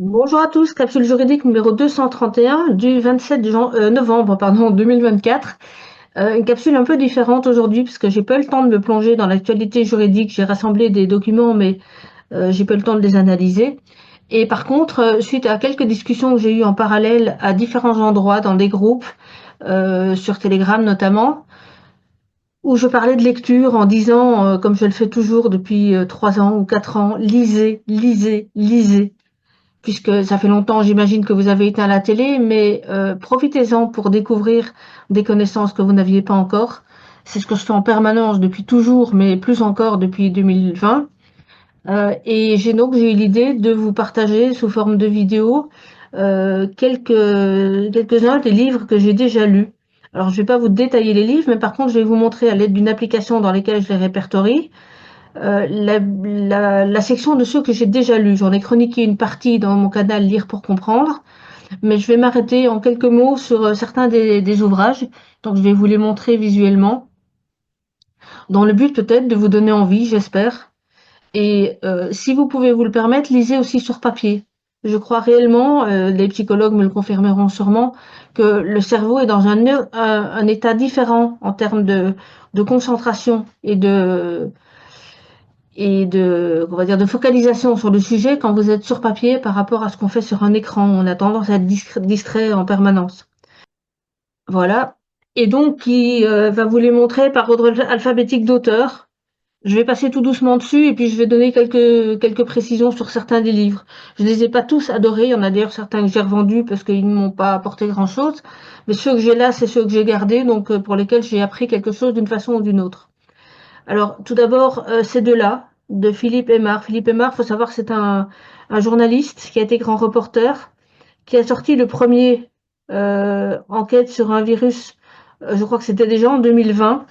Bonjour à tous, capsule juridique numéro 231 du 27 novembre 2024. Une capsule un peu différente aujourd'hui parce que j'ai pas eu le temps de me plonger dans l'actualité juridique. J'ai rassemblé des documents mais j'ai pas eu le temps de les analyser. Et par contre, suite à quelques discussions que j'ai eues en parallèle à différents endroits dans des groupes, sur Telegram notamment, où je parlais de lecture en disant, comme je le fais toujours depuis 3 ans ou 4 ans, lisez, lisez, lisez, puisque ça fait longtemps, j'imagine que vous avez éteint la télé, mais profitez-en pour découvrir des connaissances que vous n'aviez pas encore. C'est ce que je fais en permanence depuis toujours, mais plus encore depuis 2020. Et j'ai eu l'idée de vous partager sous forme de vidéo quelques-uns des livres que j'ai déjà lus. Alors, je ne vais pas vous détailler les livres, mais par contre, je vais vous montrer à l'aide d'une application dans laquelle je les répertorie la section de ceux que j'ai déjà lus. J'en ai chroniqué une partie dans mon canal Lire pour comprendre, mais je vais m'arrêter en quelques mots sur certains des ouvrages. Donc je vais vous les montrer visuellement, dans le but peut-être de vous donner envie, j'espère. Et si vous pouvez vous le permettre, lisez aussi sur papier. Je crois réellement, les psychologues me le confirmeront sûrement, que le cerveau est dans un état différent en termes de concentration on va dire, de focalisation sur le sujet quand vous êtes sur papier par rapport à ce qu'on fait sur un écran. On a tendance à être distrait en permanence. Voilà. Et donc, qui va vous les montrer par ordre alphabétique d'auteur. Je vais passer tout doucement dessus et puis je vais donner quelques précisions sur certains des livres. Je ne les ai pas tous adorés. Il y en a d'ailleurs certains que j'ai revendus parce qu'ils ne m'ont pas apporté grand-chose. Mais ceux que j'ai là, c'est ceux que j'ai gardés, donc pour lesquels j'ai appris quelque chose d'une façon ou d'une autre. Alors, tout d'abord, ces deux-là, de Philippe Aymar. Philippe Aymar, il faut savoir que c'est un journaliste qui a été grand reporter, qui a sorti le premier enquête sur un virus, je crois que c'était déjà en 2020.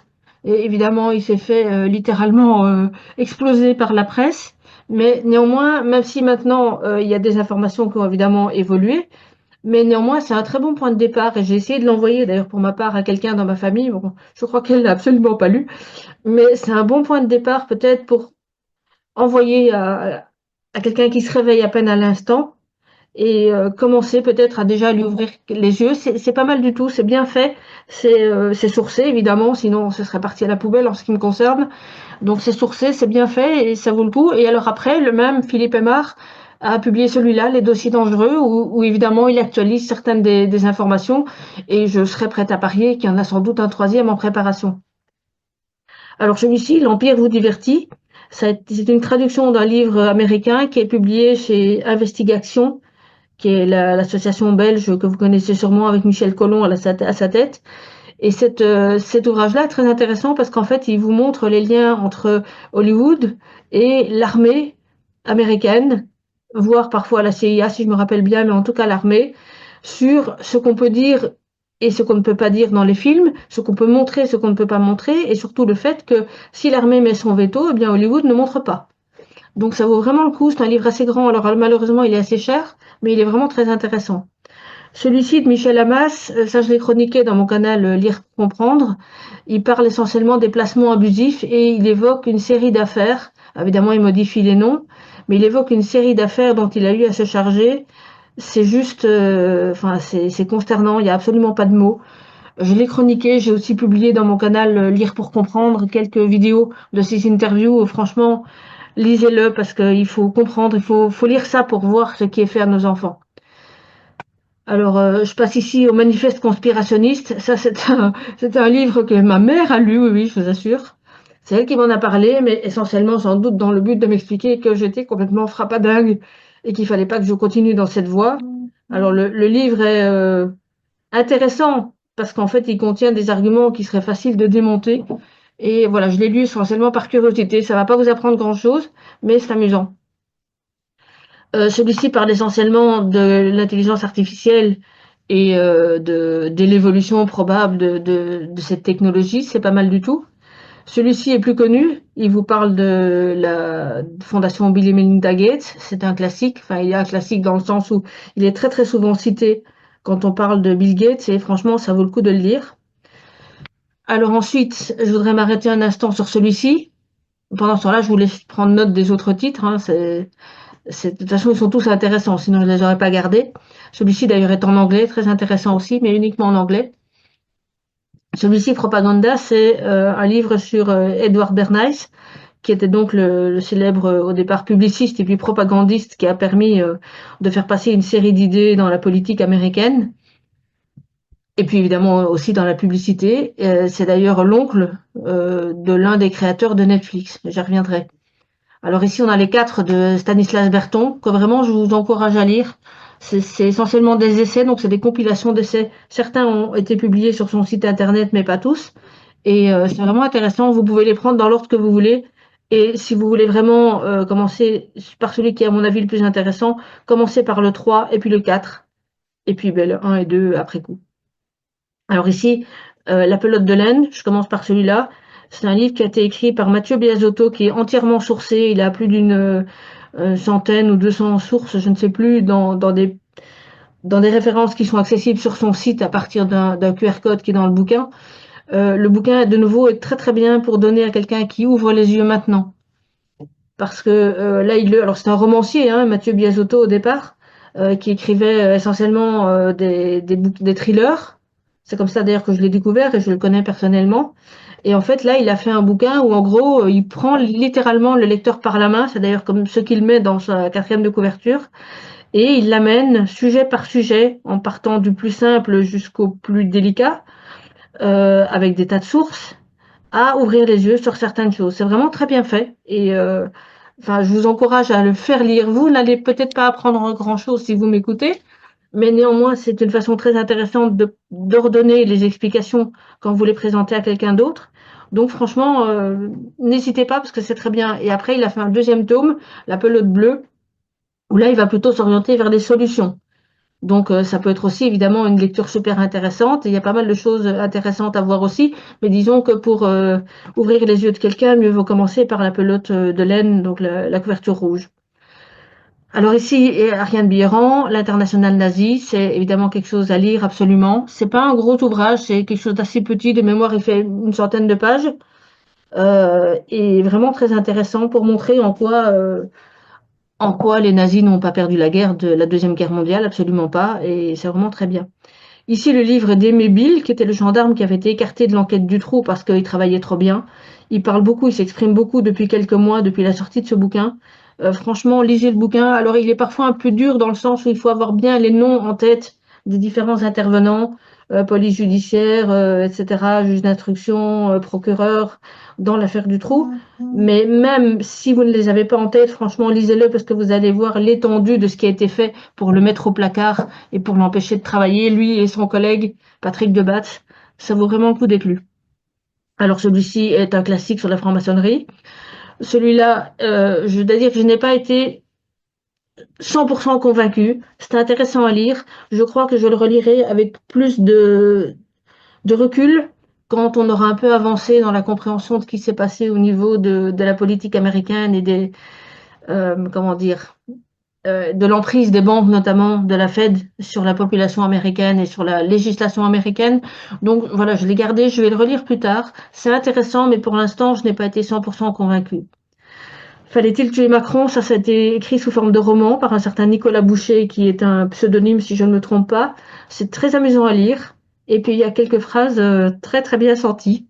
Et évidemment, il s'est fait littéralement exploser par la presse. Mais néanmoins, même si maintenant il y a des informations qui ont évidemment évolué, mais néanmoins, c'est un très bon point de départ. Et j'ai essayé de l'envoyer d'ailleurs pour ma part à quelqu'un dans ma famille. Bon, je crois qu'elle l'a absolument pas lu. Mais c'est un bon point de départ peut-être pour envoyer à quelqu'un qui se réveille à peine à l'instant et commencer peut-être à déjà lui ouvrir les yeux. C'est pas mal du tout, c'est bien fait, c'est sourcé évidemment, sinon ce serait parti à la poubelle en ce qui me concerne. Donc c'est sourcé, c'est bien fait et ça vaut le coup. Et alors après, le même Philippe Aymar a publié celui-là, Les dossiers dangereux, où évidemment il actualise certaines des informations et je serais prête à parier qu'il y en a sans doute un troisième en préparation. Alors celui-ci, L'Empire vous divertit, c'est une traduction d'un livre américain qui est publié chez Investigation, qui est l'association belge que vous connaissez sûrement avec Michel Collomb à sa tête. Et cet ouvrage-là est très intéressant parce qu'en fait, il vous montre les liens entre Hollywood et l'armée américaine, voire parfois la CIA, si je me rappelle bien, mais en tout cas l'armée, sur ce qu'on peut dire et ce qu'on ne peut pas dire dans les films, ce qu'on peut montrer, ce qu'on ne peut pas montrer, et surtout le fait que si l'armée met son veto, eh bien Hollywood ne montre pas. Donc ça vaut vraiment le coup, c'est un livre assez grand, alors malheureusement il est assez cher, mais il est vraiment très intéressant. Celui-ci de Michel Hamas, ça je l'ai chroniqué dans mon canal Lire pour comprendre. Il parle essentiellement des placements abusifs et il évoque une série d'affaires. Évidemment, il modifie les noms, mais il évoque une série d'affaires dont il a eu à se charger. C'est juste, enfin, c'est consternant. Il n'y a absolument pas de mots. Je l'ai chroniqué. J'ai aussi publié dans mon canal Lire pour comprendre quelques vidéos de ces interviews. Franchement, lisez-le parce qu'il faut comprendre. Il faut lire ça pour voir ce qui est fait à nos enfants. Alors, je passe ici au manifeste conspirationniste. Ça, c'est un livre que ma mère a lu, oui, oui, je vous assure. C'est elle qui m'en a parlé, mais essentiellement sans doute dans le but de m'expliquer que j'étais complètement frappadingue et qu'il fallait pas que je continue dans cette voie. Alors, le livre est intéressant parce qu'en fait, il contient des arguments qui seraient faciles de démonter. Et voilà, je l'ai lu essentiellement par curiosité. Ça va pas vous apprendre grand-chose, mais c'est amusant. Celui-ci parle essentiellement de l'intelligence artificielle et de l'évolution probable de cette technologie. C'est pas mal du tout. Celui-ci est plus connu. Il vous parle de la fondation Bill et Melinda Gates. C'est un classique. Enfin, il est un classique dans le sens où il est très très souvent cité quand on parle de Bill Gates et franchement, ça vaut le coup de le lire. Alors ensuite, je voudrais m'arrêter un instant sur celui-ci. Pendant ce temps-là, je vous laisse prendre note des autres titres, hein. De toute façon, ils sont tous intéressants, sinon je ne les aurais pas gardés. Celui-ci, d'ailleurs, est en anglais, très intéressant aussi, mais uniquement en anglais. Celui-ci, Propaganda, c'est un livre sur Edward Bernays, qui était donc le célèbre, au départ, publiciste et puis propagandiste qui a permis de faire passer une série d'idées dans la politique américaine. Et puis évidemment aussi dans la publicité. C'est d'ailleurs l'oncle de l'un des créateurs de Netflix. J'y reviendrai. Alors ici, on a les quatre de Stanislas Berton, que vraiment je vous encourage à lire. C'est essentiellement des essais, donc c'est des compilations d'essais. Certains ont été publiés sur son site internet, mais pas tous. Et c'est vraiment intéressant. Vous pouvez les prendre dans l'ordre que vous voulez. Et si vous voulez vraiment commencer par celui qui est à mon avis le plus intéressant, commencez par le 3 et puis le 4. Et puis ben, le 1 et 2 après coup. Alors ici, La pelote de laine, je commence par celui-là. C'est un livre qui a été écrit par Mathieu Biasotto, qui est entièrement sourcé. Il a plus d'une centaine ou 200 sources, je ne sais plus, dans des références qui sont accessibles sur son site à partir d'un QR code qui est dans le bouquin. Le bouquin, de nouveau, est très très bien pour donner à quelqu'un qui ouvre les yeux maintenant. Parce que là, alors c'est un romancier, hein, Mathieu Biasotto au départ, qui écrivait essentiellement des thrillers. C'est comme ça d'ailleurs que je l'ai découvert et je le connais personnellement. Et en fait, là, il a fait un bouquin où en gros, il prend littéralement le lecteur par la main, c'est d'ailleurs comme ce qu'il met dans sa quatrième de couverture, et il l'amène sujet par sujet, en partant du plus simple jusqu'au plus délicat, avec des tas de sources, à ouvrir les yeux sur certaines choses. C'est vraiment très bien fait et enfin, je vous encourage à le faire lire. Vous n'allez peut-être pas apprendre grand-chose si vous m'écoutez, mais néanmoins, c'est une façon très intéressante d'ordonner les explications quand vous les présentez à quelqu'un d'autre. Donc franchement, n'hésitez pas parce que c'est très bien. Et après, il a fait un deuxième tome, La pelote bleue, où là, il va plutôt s'orienter vers des solutions. Donc ça peut être aussi évidemment une lecture super intéressante. Il y a pas mal de choses intéressantes à voir aussi, mais disons que pour ouvrir les yeux de quelqu'un, mieux vaut commencer par la pelote de laine, donc la couverture rouge. Alors ici, Ariane Bierrand, l'international nazi, c'est évidemment quelque chose à lire absolument. C'est pas un gros ouvrage, c'est quelque chose d'assez petit, de mémoire, il fait une centaine de pages, et vraiment très intéressant pour montrer en quoi les nazis n'ont pas perdu la guerre de la Deuxième Guerre mondiale, absolument pas, et c'est vraiment très bien. Ici, le livre d'Aimé Bill, qui était le gendarme qui avait été écarté de l'enquête du trou parce qu'il travaillait trop bien. Il parle beaucoup, il s'exprime beaucoup depuis quelques mois, depuis la sortie de ce bouquin. Franchement, lisez le bouquin. Alors, il est parfois un peu dur dans le sens où il faut avoir bien les noms en tête des différents intervenants, police judiciaire, etc., juge d'instruction, procureur, dans l'affaire du trou. Mais même si vous ne les avez pas en tête, franchement, lisez-le parce que vous allez voir l'étendue de ce qui a été fait pour le mettre au placard et pour l'empêcher de travailler, lui et son collègue Patrick Debatz. Ça vaut vraiment le coup d'être lu. Alors celui-ci est un classique sur la franc-maçonnerie. Celui-là, je dois dire que je n'ai pas été 100% convaincue. C'est intéressant à lire. Je crois que je le relirai avec plus de recul quand on aura un peu avancé dans la compréhension de ce qui s'est passé au niveau de la politique américaine et des, comment dire, de l'emprise des banques, notamment de la Fed, sur la population américaine et sur la législation américaine. Donc voilà, je l'ai gardé, je vais le relire plus tard. C'est intéressant, mais pour l'instant, je n'ai pas été 100% convaincue. Fallait-il tuer Macron? Ça a été écrit sous forme de roman par un certain Nicolas Boucher, qui est un pseudonyme, si je ne me trompe pas. C'est très amusant à lire. Et puis, il y a quelques phrases très, très bien senties.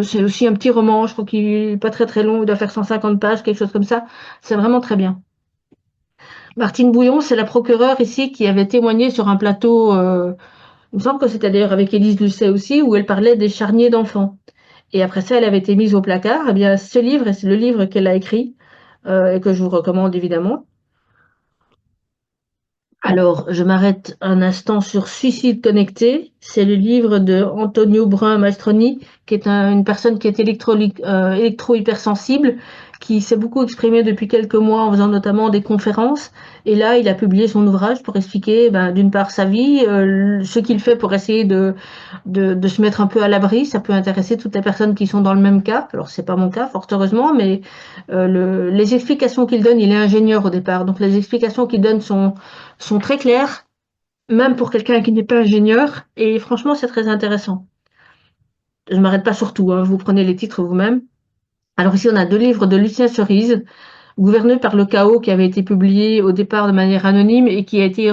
C'est aussi un petit roman, je crois qu'il n'est pas très, très long, il doit faire 150 pages, quelque chose comme ça. C'est vraiment très bien. Martine Bouillon, c'est la procureure ici qui avait témoigné sur un plateau, il me semble que c'était d'ailleurs avec Élise Lucet aussi, où elle parlait des charniers d'enfants. Et après ça, elle avait été mise au placard. Eh bien, ce livre, c'est le livre qu'elle a écrit et que je vous recommande évidemment. Alors, je m'arrête un instant sur Suicide connecté. C'est le livre de Antonio Brun Mastroni, qui est une personne qui est électro-hypersensible, qui s'est beaucoup exprimé depuis quelques mois en faisant notamment des conférences. Et là, il a publié son ouvrage pour expliquer, ben, d'une part, sa vie, ce qu'il fait pour essayer de se mettre un peu à l'abri. Ça peut intéresser toutes les personnes qui sont dans le même cas. Alors, c'est pas mon cas, fort heureusement, mais les explications qu'il donne, il est ingénieur au départ. Donc, les explications qu'il donne sont très claires, même pour quelqu'un qui n'est pas ingénieur, et franchement, c'est très intéressant. Je ne m'arrête pas sur tout, hein, vous prenez les titres vous-même. Alors ici, on a deux livres de Lucien Cerise. gouverné par le chaos, qui avait été publié au départ de manière anonyme et qui a été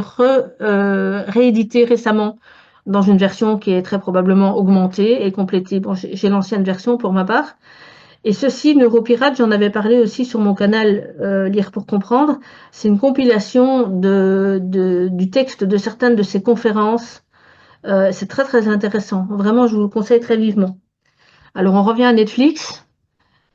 réédité récemment dans une version qui est très probablement augmentée et complétée. Bon, j'ai l'ancienne version pour ma part. Et ceci, Neuropirate, j'en avais parlé aussi sur mon canal Lire pour comprendre. C'est une compilation du texte de certaines de ces conférences. C'est très très intéressant. Vraiment, je vous le conseille très vivement. Alors, on revient à Netflix,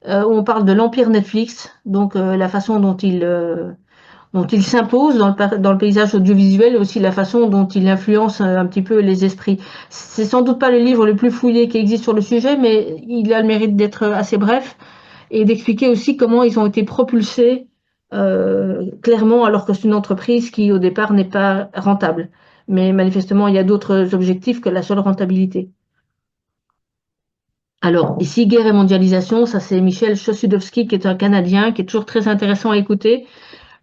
où on parle de l'empire Netflix, donc la façon dont il s'impose dans le paysage audiovisuel et aussi la façon dont il influence un petit peu les esprits. C'est sans doute pas le livre le plus fouillé qui existe sur le sujet, mais il a le mérite d'être assez bref et d'expliquer aussi comment ils ont été propulsés clairement, alors que c'est une entreprise qui au départ n'est pas rentable. Mais manifestement, il y a d'autres objectifs que la seule rentabilité. Alors, ici, Guerre et mondialisation, ça c'est Michel Chossudovsky, qui est un Canadien, qui est toujours très intéressant à écouter.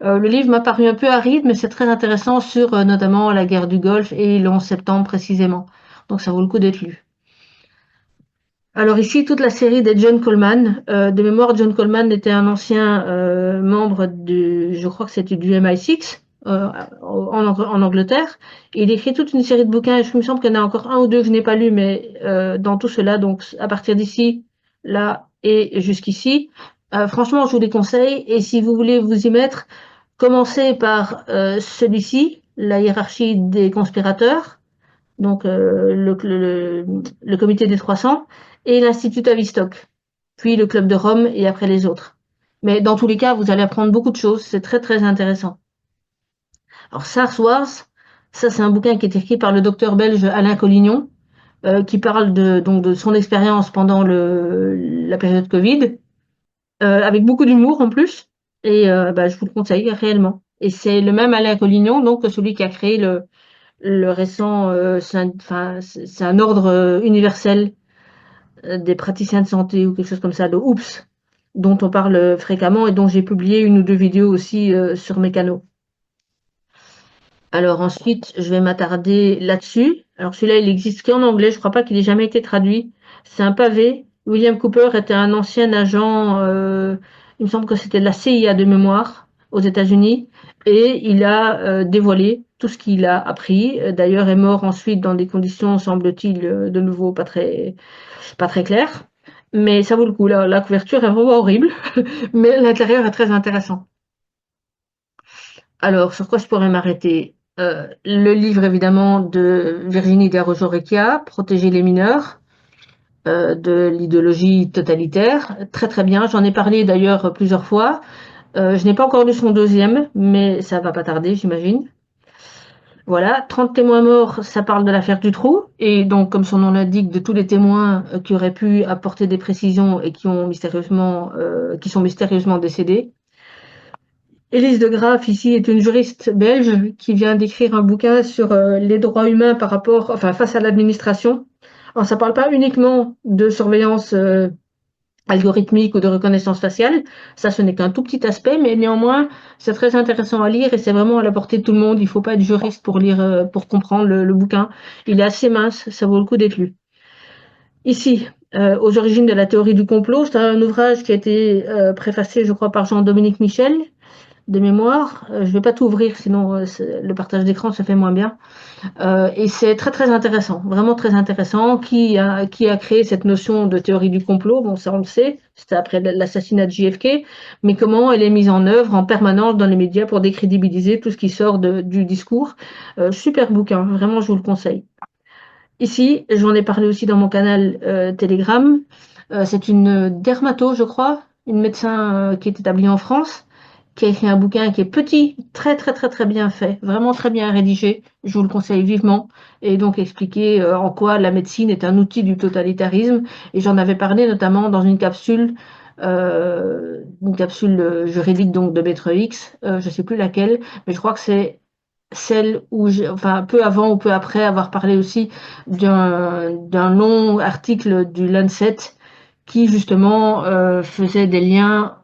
Le livre m'a paru un peu aride, mais c'est très intéressant sur notamment la guerre du Golfe et le 11 septembre précisément. Donc ça vaut le coup d'être lu. Alors ici, toute la série des John Coleman. De mémoire, John Coleman était un ancien membre je crois que c'était du MI6 en Angleterre. Et il écrit toute une série de bouquins. Il me semble qu'il y en a encore un ou deux que je n'ai pas lu, mais dans tout cela, donc à partir d'ici, là et jusqu'ici, franchement, je vous les conseille. Et si vous voulez vous y mettre, commencez par celui-ci, la hiérarchie des conspirateurs, donc le comité des 300, et l'Institut Tavistock, puis le Club de Rome et après les autres. Mais dans tous les cas, vous allez apprendre beaucoup de choses, c'est très très intéressant. Alors SARS Wars, ça c'est un bouquin qui est écrit par le docteur belge Alain Collignon, qui parle donc de son expérience pendant la période Covid, avec beaucoup d'humour en plus, et je vous le conseille réellement. Et c'est le même Alain Collignon donc que celui qui a créé le récent, c'est un ordre universel des praticiens de santé ou quelque chose comme ça, de OOPS, dont on parle fréquemment et dont j'ai publié une ou deux vidéos aussi sur mes canaux. Alors ensuite, je vais m'attarder là-dessus. Alors celui-là, il existe qu'en anglais, je crois pas qu'il ait jamais été traduit. C'est un pavé. William Cooper était un ancien agent, il me semble que c'était de la CIA de mémoire aux États-Unis, et il a dévoilé tout ce qu'il a appris. D'ailleurs, est mort ensuite dans des conditions, semble-t-il, de nouveau pas très claires. Mais ça vaut le coup. La couverture est vraiment horrible, mais l'intérieur est très intéressant. Alors, sur quoi je pourrais m'arrêter? Le livre, évidemment, de Virginie Desarrojo-Recchia, Protéger les mineurs, de l'idéologie totalitaire. Très, très bien. J'en ai parlé d'ailleurs plusieurs fois. Je n'ai pas encore lu son deuxième, mais ça va pas tarder, j'imagine. Voilà, 30 témoins morts, ça parle de l'affaire Dutroux, et donc, comme son nom l'indique, de tous les témoins qui auraient pu apporter des précisions et qui sont mystérieusement décédés. Élise de Graaf, ici, est une juriste belge qui vient d'écrire un bouquin sur les droits humains face à l'administration. Alors, ça ne parle pas uniquement de surveillance algorithmique ou de reconnaissance faciale. Ça, ce n'est qu'un tout petit aspect, mais néanmoins, c'est très intéressant à lire et c'est vraiment à la portée de tout le monde. Il ne faut pas être juriste pour lire, pour comprendre le bouquin. Il est assez mince, ça vaut le coup d'être lu. Ici, aux origines de la théorie du complot, c'est un ouvrage qui a été préfacé, je crois, par Jean-Dominique Michel, de mémoire. Je ne vais pas tout ouvrir, sinon le partage d'écran se fait moins bien. Et c'est très très intéressant, vraiment très intéressant. Qui a créé cette notion de théorie du complot? Bon, ça on le sait, c'était après l'assassinat de JFK, mais comment elle est mise en œuvre en permanence dans les médias pour décrédibiliser tout ce qui sort du discours. Super bouquin, vraiment je vous le conseille. Ici, j'en ai parlé aussi dans mon canal Telegram. C'est une dermato, je crois, une médecin qui est établie en France, qui a écrit un bouquin qui est petit, très très très très bien fait, vraiment très bien rédigé. Je vous le conseille vivement. Et donc expliquer en quoi la médecine est un outil du totalitarisme. Et j'en avais parlé notamment dans une capsule juridique donc de Maître X, je ne sais plus laquelle, mais je crois que c'est celle où peu avant ou peu après avoir parlé aussi d'un long article du Lancet qui justement faisait des liens,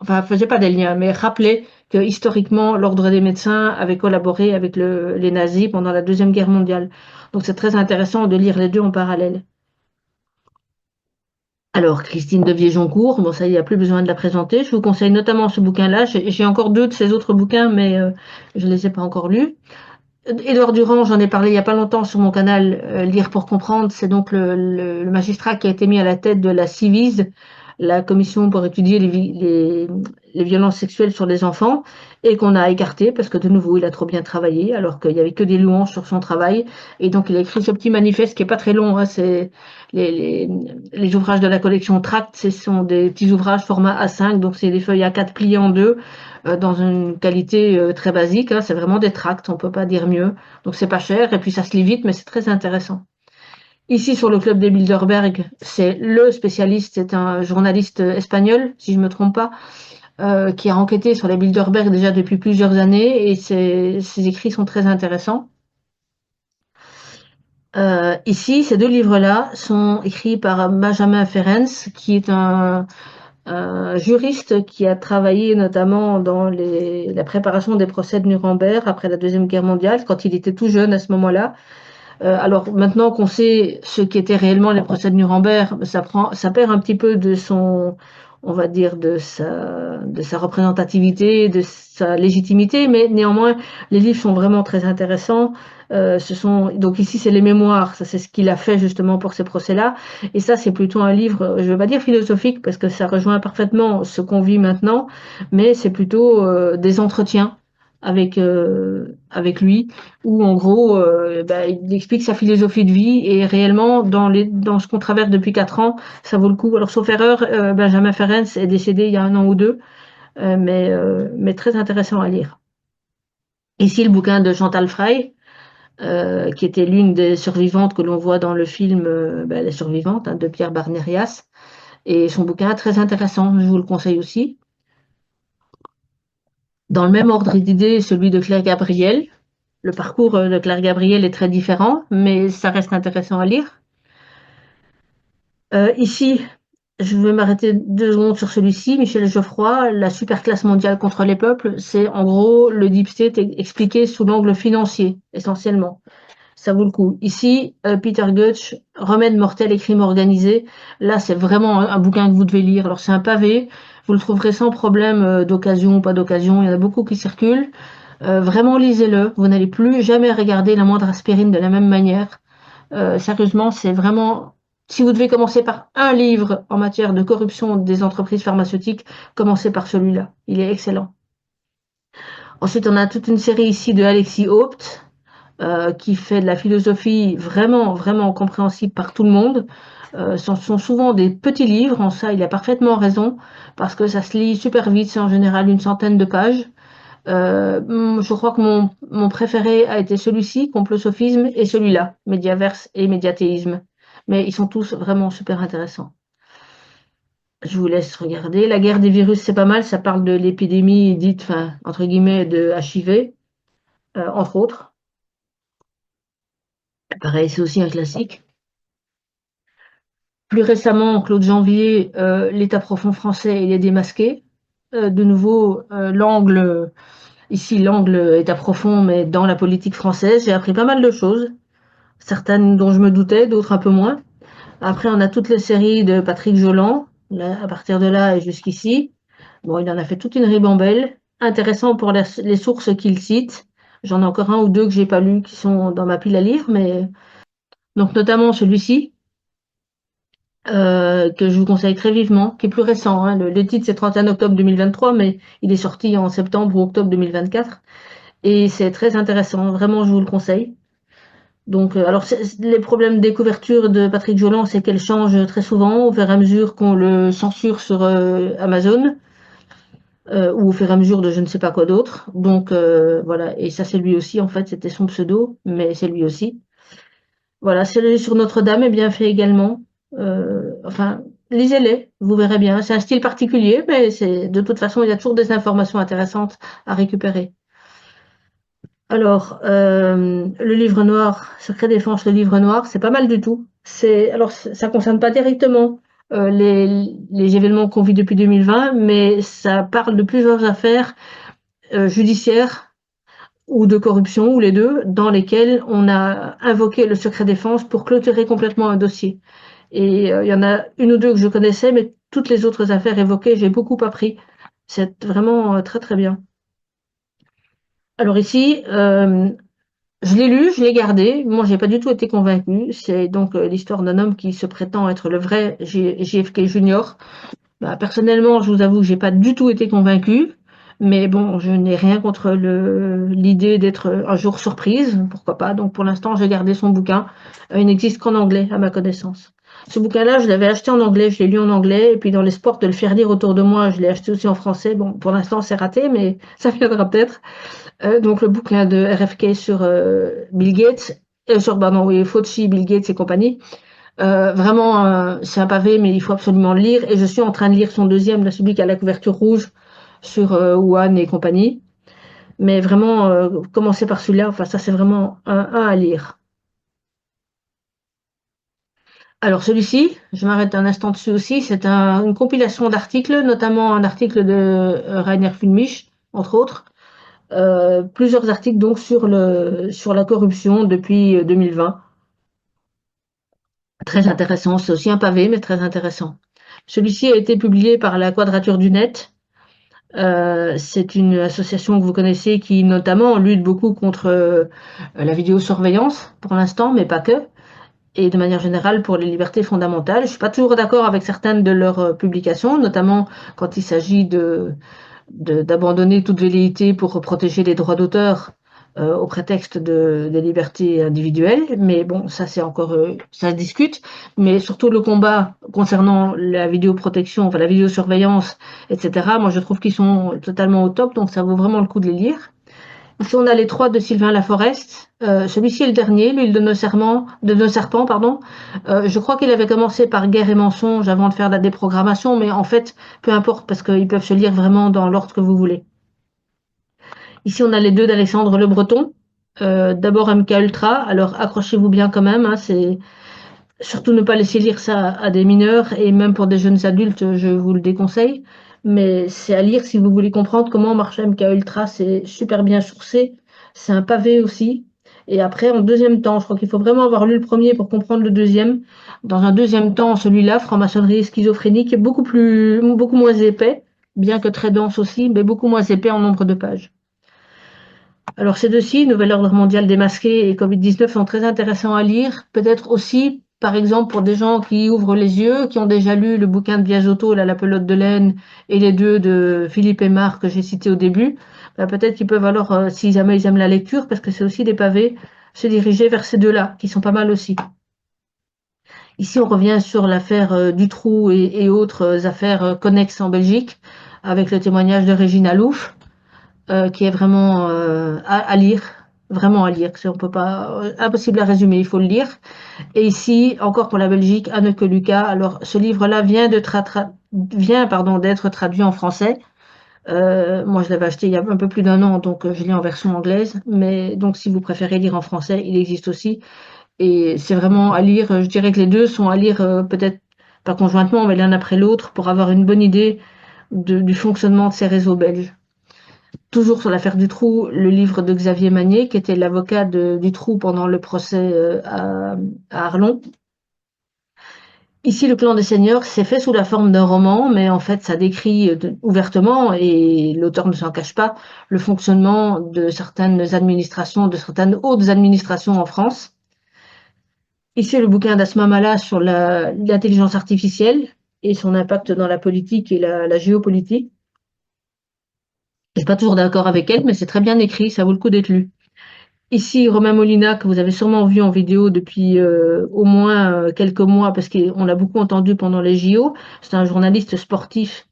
enfin faisait pas des liens, mais rappelait que historiquement l'ordre des médecins avait collaboré avec les nazis pendant la Deuxième Guerre mondiale. Donc c'est très intéressant de lire les deux en parallèle. Alors, Christine de Viéjoncourt, bon, ça, il n'y a plus besoin de la présenter. Je vous conseille notamment ce bouquin-là. J'ai encore deux de ses autres bouquins, mais je ne les ai pas encore lus. Édouard Durand, j'en ai parlé il n'y a pas longtemps sur mon canal Lire pour comprendre. C'est donc le magistrat qui a été mis à la tête de la CIVIS, la commission pour étudier les violences sexuelles sur les enfants, et qu'on a écarté parce que de nouveau, il a trop bien travaillé, alors qu'il n'y avait que des louanges sur son travail. Et donc, il a écrit ce petit manifeste qui est pas très long, hein, c'est les, les ouvrages de la collection Tract, ce sont des petits ouvrages format A5, donc c'est des feuilles A4 pliées en deux dans une qualité très basique, hein, c'est vraiment des tracts, on peut pas dire mieux. Donc c'est pas cher et puis ça se lit vite, mais c'est très intéressant. Ici sur le club des Bilderberg, c'est le spécialiste, c'est un journaliste espagnol, si je me trompe pas, qui a enquêté sur les Bilderberg déjà depuis plusieurs années et ses écrits sont très intéressants. Ici, ces deux livres-là sont écrits par Benjamin Ferencz, qui est un juriste qui a travaillé notamment dans la préparation des procès de Nuremberg après la Deuxième Guerre mondiale, quand il était tout jeune à ce moment-là. Alors maintenant qu'on sait ce qu'étaient réellement les procès de Nuremberg, ça perd un petit peu de son, on va dire, de sa représentativité, de sa légitimité, mais néanmoins, les livres sont vraiment très intéressants. Donc ici, c'est les mémoires, ça c'est ce qu'il a fait justement pour ces procès-là. Et ça, c'est plutôt un livre, je ne vais pas dire philosophique, parce que ça rejoint parfaitement ce qu'on vit maintenant, mais c'est plutôt des entretiens avec lui où en gros, il explique sa philosophie de vie et réellement dans ce qu'on traverse depuis 4 ans, ça vaut le coup. Alors sauf erreur, Benjamin Ferencz est décédé il y a 1 an ou deux, mais très intéressant à lire. Ici, le bouquin de Chantal Frey, qui était l'une des survivantes que l'on voit dans le film Les Survivantes hein, de Pierre Barnérias, et son bouquin est très intéressant, je vous le conseille aussi. Dans le même ordre d'idées, celui de Claire Gabriel. Le parcours de Claire Gabriel est très différent, mais ça reste intéressant à lire. Ici, je vais m'arrêter 2 secondes sur celui-ci, Michel Geoffroy, la superclasse mondiale contre les peuples, c'est en gros le deep state expliqué sous l'angle financier, essentiellement. Ça vaut le coup. Ici, Peter Gutsch, Remède mortel et crime organisé. Là, c'est vraiment un bouquin que vous devez lire. Alors, c'est un pavé. Vous le trouverez sans problème d'occasion ou pas d'occasion. Il y en a beaucoup qui circulent. Vraiment, lisez-le. Vous n'allez plus jamais regarder la moindre aspirine de la même manière. Sérieusement, c'est vraiment. Si vous devez commencer par un livre en matière de corruption des entreprises pharmaceutiques, commencez par celui-là. Il est excellent. Ensuite, on a toute une série ici de Alexis Haupt, qui fait de la philosophie vraiment, vraiment compréhensible par tout le monde. Ce sont souvent des petits livres, en ça il a parfaitement raison, parce que ça se lit super vite, c'est en général une centaine de pages. Je crois que mon préféré a été celui-ci, Complosophisme, et celui-là, Médiaverse et Médiathéisme. Mais ils sont tous vraiment super intéressants. Je vous laisse regarder. La guerre des virus, c'est pas mal. Ça parle de l'épidémie dite, enfin, entre guillemets, de HIV, entre autres. Pareil, c'est aussi un classique. Plus récemment, Claude Janvier, l'État profond français et les démasqués. De nouveau, l'angle État profond, mais dans la politique française. J'ai appris pas mal de choses, certaines dont je me doutais, d'autres un peu moins. Après, on a toutes les séries de Patrick Joland, là, à partir de là et jusqu'ici. Bon, il en a fait toute une ribambelle. Intéressant pour les sources qu'il cite. J'en ai encore un ou deux que j'ai pas lus qui sont dans ma pile à lire, mais donc notamment celui-ci, que je vous conseille très vivement, qui est plus récent. Hein. Le titre c'est 31 octobre 2023, mais il est sorti en septembre ou octobre 2024. Et c'est très intéressant, vraiment je vous le conseille. Donc, alors les problèmes des couvertures de Patrick Joland, c'est qu'elles changent très souvent au fur et à mesure qu'on le censure sur Amazon, ou au fur et à mesure de je ne sais pas quoi d'autre. Donc voilà, et ça c'est lui aussi, en fait, c'était son pseudo, mais c'est lui aussi. Voilà, celui sur Notre-Dame est bien fait également. Enfin, lisez-les, vous verrez bien. C'est un style particulier, mais de toute façon, il y a toujours des informations intéressantes à récupérer. Alors, le livre noir, Secret Défense, le livre noir, c'est pas mal du tout. Alors, ça concerne pas directement les événements qu'on vit depuis 2020, mais ça parle de plusieurs affaires judiciaires ou de corruption, ou les deux, dans lesquelles on a invoqué le secret défense pour clôturer complètement un dossier. Et il y en a une ou deux que je connaissais, mais toutes les autres affaires évoquées, j'ai beaucoup appris. C'est vraiment très très bien. Alors ici, je l'ai lu, je l'ai gardé. Moi, j'ai pas du tout été convaincue. C'est donc l'histoire d'un homme qui se prétend être le vrai JFK Junior. Bah, personnellement, je vous avoue que j'ai pas du tout été convaincue. Mais bon, je n'ai rien contre l'idée d'être un jour surprise. Pourquoi pas? Donc pour l'instant, j'ai gardé son bouquin. Il n'existe qu'en anglais, à ma connaissance. Ce bouquin-là, je l'avais acheté en anglais, je l'ai lu en anglais, et puis dans l'espoir de le faire lire autour de moi, je l'ai acheté aussi en français. Bon, pour l'instant, c'est raté, mais ça viendra peut-être. Donc le bouquin de RFK sur Bill Gates, pardon, oui, Fauci, Bill Gates et compagnie. Vraiment, c'est un pavé, mais il faut absolument le lire. Et je suis en train de lire son deuxième, là, celui qui a la couverture rouge sur Wuhan et compagnie. Mais vraiment, commencer par celui-là, enfin ça c'est vraiment un à lire. Alors celui-ci, je m'arrête un instant dessus aussi, c'est une compilation d'articles, notamment un article de Rainer Fulmich, entre autres, plusieurs articles donc sur la corruption depuis 2020. Très intéressant, c'est aussi un pavé, mais très intéressant. Celui-ci a été publié par la Quadrature du Net. C'est une association que vous connaissez qui notamment lutte beaucoup contre la vidéosurveillance pour l'instant, mais pas que, et de manière générale pour les libertés fondamentales. Je suis pas toujours d'accord avec certaines de leurs publications, notamment quand il s'agit d'abandonner toute velléité pour protéger les droits d'auteur au prétexte des libertés individuelles. Mais bon, ça c'est encore, ça se discute. Mais surtout le combat concernant la vidéoprotection, enfin la vidéosurveillance, etc. Moi je trouve qu'ils sont totalement au top, donc ça vaut vraiment le coup de les lire. Ici, on a les trois de Sylvain Laforest. Celui-ci est le dernier, l'huile de nos serpents, pardon. Je crois qu'il avait commencé par Guerre et mensonges avant de faire la déprogrammation, mais en fait, peu importe, parce qu'ils peuvent se lire vraiment dans l'ordre que vous voulez. Ici, on a les deux d'Alexandre Le Breton. D'abord MK Ultra, alors accrochez-vous bien quand même, hein, c'est surtout ne pas laisser lire ça à des mineurs et même pour des jeunes adultes, je vous le déconseille. Mais c'est à lire si vous voulez comprendre comment marche MK Ultra, c'est super bien sourcé. C'est un pavé aussi. Et après, en deuxième temps, je crois qu'il faut vraiment avoir lu le premier pour comprendre le deuxième. Dans un deuxième temps, celui-là, franc-maçonnerie et schizophrénique, est beaucoup moins épais, bien que très dense aussi, mais beaucoup moins épais en nombre de pages. Alors ces deux-ci, Nouvel ordre mondial démasqué et Covid-19, sont très intéressants à lire. Peut-être aussi, par exemple, pour des gens qui ouvrent les yeux, qui ont déjà lu le bouquin de Biasotto, La pelote de laine, et les deux de Philippe Aymar que j'ai cités au début. Ben, peut-être qu'ils peuvent alors, si jamais ils aiment la lecture, parce que c'est aussi des pavés, se diriger vers ces deux-là, qui sont pas mal aussi. Ici, on revient sur l'affaire Dutroux et autres affaires connexes en Belgique, avec le témoignage de Régine Alouf qui est vraiment à lire, vraiment à lire. On peut pas, impossible à résumer, il faut le lire. Et ici, encore pour la Belgique, Anneke Lucas. Alors, ce livre-là vient pardon, d'être traduit en français. Moi, je l'avais acheté il y a un peu plus d'un an, donc je l'ai en version anglaise. Mais donc, si vous préférez lire en français, il existe aussi. Et c'est vraiment à lire. Je dirais que les deux sont à lire peut-être pas conjointement, mais l'un après l'autre, pour avoir une bonne idée du fonctionnement de ces réseaux belges. Toujours sur l'affaire Dutroux, le livre de Xavier Magnier, qui était l'avocat de Dutroux pendant le procès à Arlon. Ici, le clan des seigneurs, c'est fait sous la forme d'un roman, mais en fait, ça décrit ouvertement, et l'auteur ne s'en cache pas, le fonctionnement de certaines administrations, de certaines hautes administrations en France. Ici, le bouquin d'Asma Mala sur l'intelligence artificielle et son impact dans la politique et la géopolitique. Je ne suis pas toujours d'accord avec elle, mais c'est très bien écrit, ça vaut le coup d'être lu. Ici, Romain Molina, que vous avez sûrement vu en vidéo depuis au moins quelques mois, parce qu'on l'a beaucoup entendu pendant les JO. C'est un journaliste sportif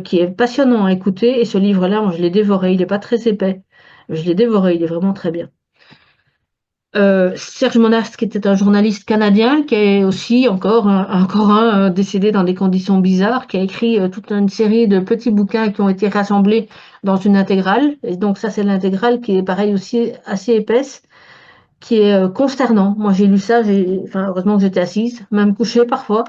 qui est passionnant à écouter. Et ce livre-là, moi, je l'ai dévoré. Il n'est pas très épais. Je l'ai dévoré. Il est vraiment très bien. Serge Monast, qui était un journaliste canadien, qui est aussi encore un décédé dans des conditions bizarres, qui a écrit toute une série de petits bouquins qui ont été rassemblés dans une intégrale. Et donc ça, c'est l'intégrale qui est pareil aussi assez épaisse, qui est consternant. Moi, j'ai lu ça, enfin, heureusement que j'étais assise, même couchée parfois.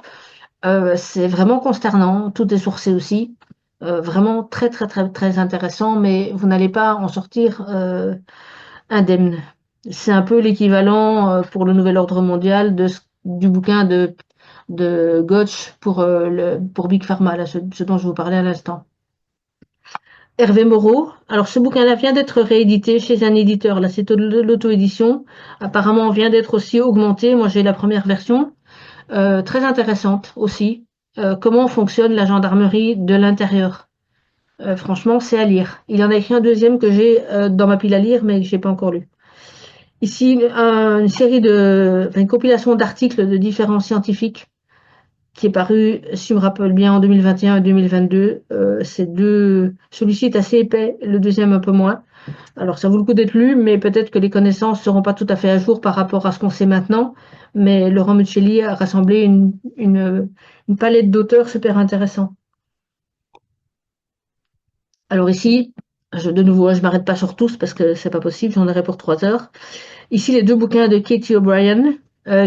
C'est vraiment consternant. Tout est sourcé aussi. Vraiment très, très, très, très intéressant, mais vous n'allez pas en sortir indemne. C'est un peu l'équivalent pour le nouvel ordre mondial du bouquin de Gotch pour Big Pharma, là, ce dont je vous parlais à l'instant. Hervé Moreau. Alors, ce bouquin-là vient d'être réédité chez un éditeur. Là, c'est de l'auto-édition. Apparemment, on vient d'être aussi augmenté. Moi, j'ai la première version. Très intéressante aussi. Comment fonctionne la gendarmerie de l'intérieur. Franchement, c'est à lire. Il en a écrit un deuxième que j'ai dans ma pile à lire, mais que j'ai pas encore lu. Ici, une série une compilation d'articles de différents scientifiques qui est paru, si je me rappelle bien, en 2021 et 2022. Celui-ci est assez épais, le deuxième un peu moins. Alors, ça vaut le coup d'être lu, mais peut-être que les connaissances ne seront pas tout à fait à jour par rapport à ce qu'on sait maintenant. Mais Laurent Muccelli a rassemblé une palette d'auteurs super intéressants. Alors ici, de nouveau, je m'arrête pas sur tous parce que c'est pas possible, j'en aurai pour 3 heures. Ici, les deux bouquins de Katie O'Brien,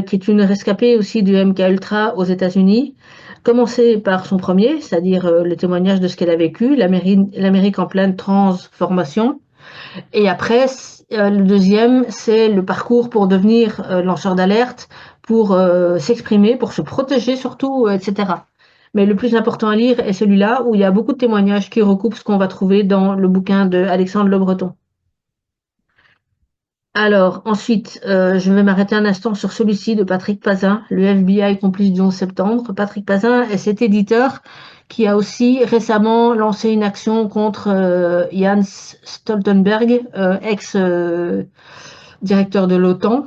qui est une rescapée aussi du MK Ultra aux États-Unis. Commencer par son premier, c'est-à-dire le témoignage de ce qu'elle a vécu, l'Amérique en pleine transformation. Et après, le deuxième, c'est le parcours pour devenir lanceur d'alerte, pour s'exprimer, pour se protéger surtout, etc. Mais le plus important à lire est celui-là, où il y a beaucoup de témoignages qui recoupent ce qu'on va trouver dans le bouquin de Alexandre Le Breton. Alors, ensuite, je vais m'arrêter un instant sur celui-ci de Patrick Pazin, le FBI complice du 11 septembre. Patrick Pazin est cet éditeur qui a aussi récemment lancé une action contre Jens Stoltenberg, ex-directeur de l'OTAN,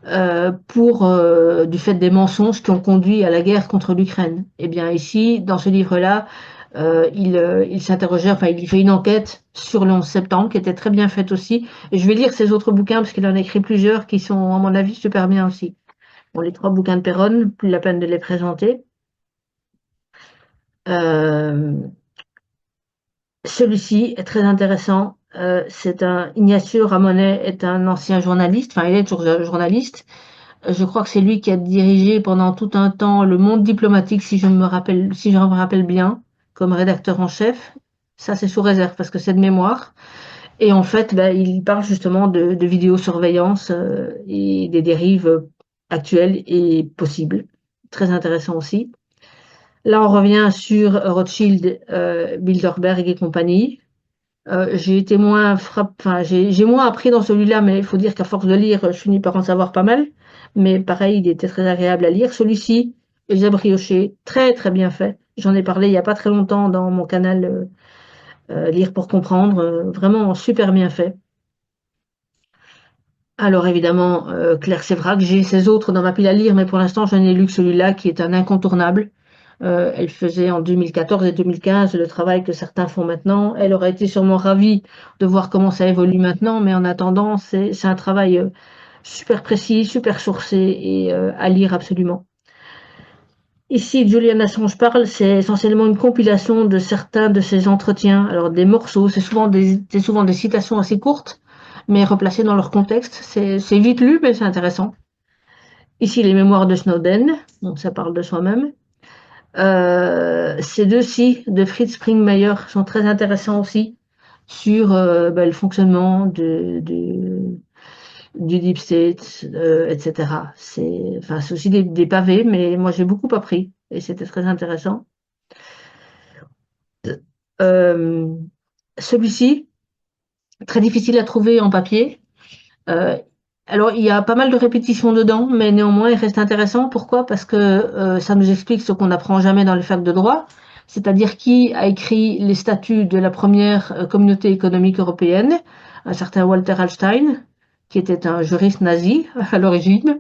du fait des mensonges qui ont conduit à la guerre contre l'Ukraine. Eh bien, ici, dans ce livre-là, il s'interrogeait, enfin, il fait une enquête sur le 11 septembre qui était très bien faite aussi. Et je vais lire ses autres bouquins parce qu'il en a écrit plusieurs qui sont, à mon avis, super bien aussi. Bon, les 3 bouquins de Perron, plus la peine de les présenter. Euh, Celui-ci est très intéressant. Ignacio Ramonet est un ancien journaliste, enfin, il est toujours journaliste. Je crois que c'est lui qui a dirigé pendant tout un temps le Monde diplomatique, si je me rappelle bien, comme rédacteur en chef. Ça, c'est sous réserve parce que c'est de mémoire. Et en fait, il parle justement de vidéosurveillance et des dérives actuelles et possibles. Très intéressant aussi. Là, on revient sur Rothschild, Bilderberg et compagnie. J'ai été enfin, j'ai moins appris dans celui-là, mais il faut dire qu'à force de lire, je finis par en savoir pas mal. Mais pareil, il était très agréable à lire. Celui-ci, Elsa Brioché, très très bien fait. J'en ai parlé il n'y a pas très longtemps dans mon canal Lire pour comprendre. Vraiment super bien fait. Alors évidemment, Claire Sévrac, j'ai ses autres dans ma pile à lire, mais pour l'instant, je n'ai lu que celui-là qui est un incontournable. Elle faisait en 2014 et 2015 le travail que certains font maintenant. Elle aurait été sûrement ravie de voir comment ça évolue maintenant, mais en attendant, c'est un travail super précis, super sourcé et à lire absolument. Ici, Julian Assange parle, c'est essentiellement une compilation de certains de ses entretiens. Alors des morceaux, c'est souvent des citations assez courtes, mais replacées dans leur contexte. C'est vite lu, mais c'est intéressant. Ici, les mémoires de Snowden, donc ça parle de soi-même. Ces deux-ci de Fritz Springmeier sont très intéressants aussi sur le fonctionnement du Deep State, etc. C'est aussi des pavés, mais moi j'ai beaucoup appris et c'était très intéressant. Euh, Celui-ci, très difficile à trouver en papier. Euh, alors, il y a pas mal de répétitions dedans, mais néanmoins, il reste intéressant. Pourquoi? Parce que ça nous explique ce qu'on n'apprend jamais dans les facs de droit, c'est-à-dire qui a écrit les statuts de la première communauté économique européenne, un certain Walter Hallstein, qui était un juriste nazi à l'origine.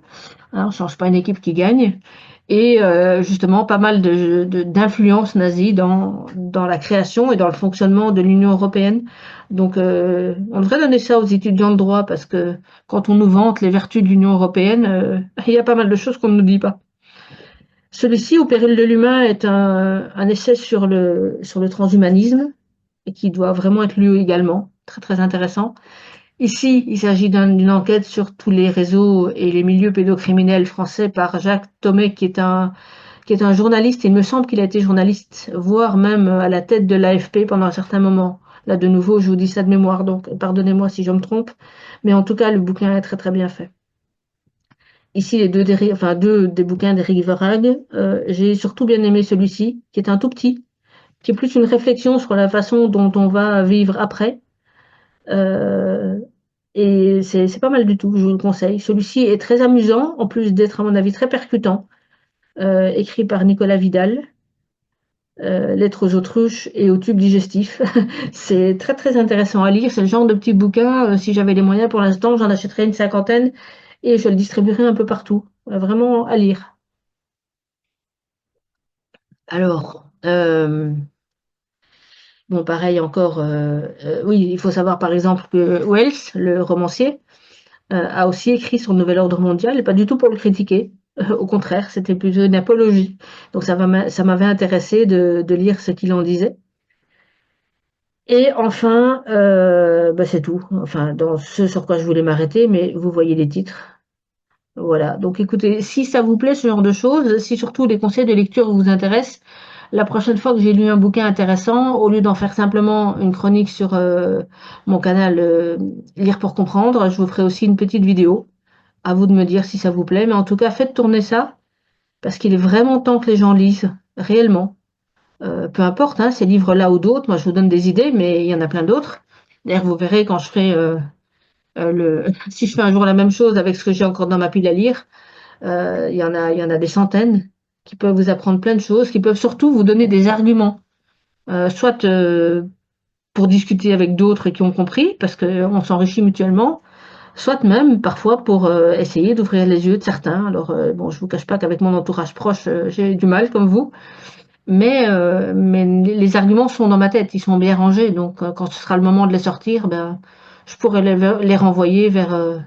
Hein, on ne change pas une équipe qui gagne. Et justement, pas mal d'influences nazies dans la création et dans le fonctionnement de l'Union européenne. Donc, on devrait donner ça aux étudiants de droit parce que quand on nous vante les vertus de l'Union européenne, il y a pas mal de choses qu'on ne nous dit pas. Celui-ci, Au péril de l'humain, est un essai sur le transhumanisme et qui doit vraiment être lu également. Très, très intéressant. Ici, il s'agit d'une enquête sur tous les réseaux et les milieux pédocriminels français par Jacques Thomet, qui est un journaliste. Il me semble qu'il a été journaliste, voire même à la tête de l'AFP pendant un certain moment. Là, de nouveau, je vous dis ça de mémoire, donc pardonnez-moi si je me trompe. Mais en tout cas, le bouquin est très très bien fait. ici les enfin, deux des bouquins d'Éric Verhaeghe. J'ai surtout bien aimé celui-ci, qui est un tout petit, qui est plus une réflexion sur la façon dont on va vivre après. Euh, et c'est pas mal du tout, je vous le conseille. Celui-ci est très amusant, en plus d'être, à mon avis, très percutant, écrit par Nicolas Vidal. Lettres aux autruches et aux tubes digestifs. C'est très très intéressant à lire. C'est le genre de petit bouquin, si j'avais les moyens pour l'instant, j'en achèterais une cinquantaine et je le distribuerais un peu partout. Vraiment à lire. Alors, bon, pareil encore, oui, il faut savoir par exemple que Wells, le romancier, a aussi écrit son Nouvel Ordre Mondial, et pas du tout pour le critiquer. Au contraire, c'était plutôt une apologie. Donc ça m'avait intéressé de lire ce qu'il en disait. Et enfin, bah, c'est tout. Enfin, dans ce sur quoi je voulais m'arrêter, mais vous voyez les titres. Voilà. Donc écoutez, si ça vous plaît, ce genre de choses, si surtout les conseils de lecture vous intéressent, la prochaine fois que j'ai lu un bouquin intéressant, au lieu d'en faire simplement une chronique sur mon canal Lire pour comprendre, je vous ferai aussi une petite vidéo. À vous de me dire si ça vous plaît. Mais en tout cas, faites tourner ça, parce qu'il est vraiment temps que les gens lisent, réellement. Peu importe, hein, ces livres-là ou d'autres, moi je vous donne des idées, mais il y en a plein d'autres. D'ailleurs, vous verrez quand je ferai si je fais un jour la même chose avec ce que j'ai encore dans ma pile à lire, il y en a des centaines qui peuvent vous apprendre plein de choses, qui peuvent surtout vous donner des arguments, soit pour discuter avec d'autres qui ont compris, parce qu'on s'enrichit mutuellement, soit même parfois pour essayer d'ouvrir les yeux de certains. Alors, bon, je vous cache pas qu'avec mon entourage proche, j'ai du mal comme vous. Mais les arguments sont dans ma tête, ils sont bien rangés, donc quand ce sera le moment de les sortir, ben, je pourrai les renvoyer vers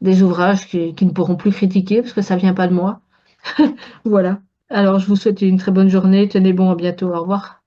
des ouvrages qui ne pourront plus critiquer parce que ça vient pas de moi. Voilà. Alors je vous souhaite une très bonne journée, tenez bon, à bientôt, au revoir.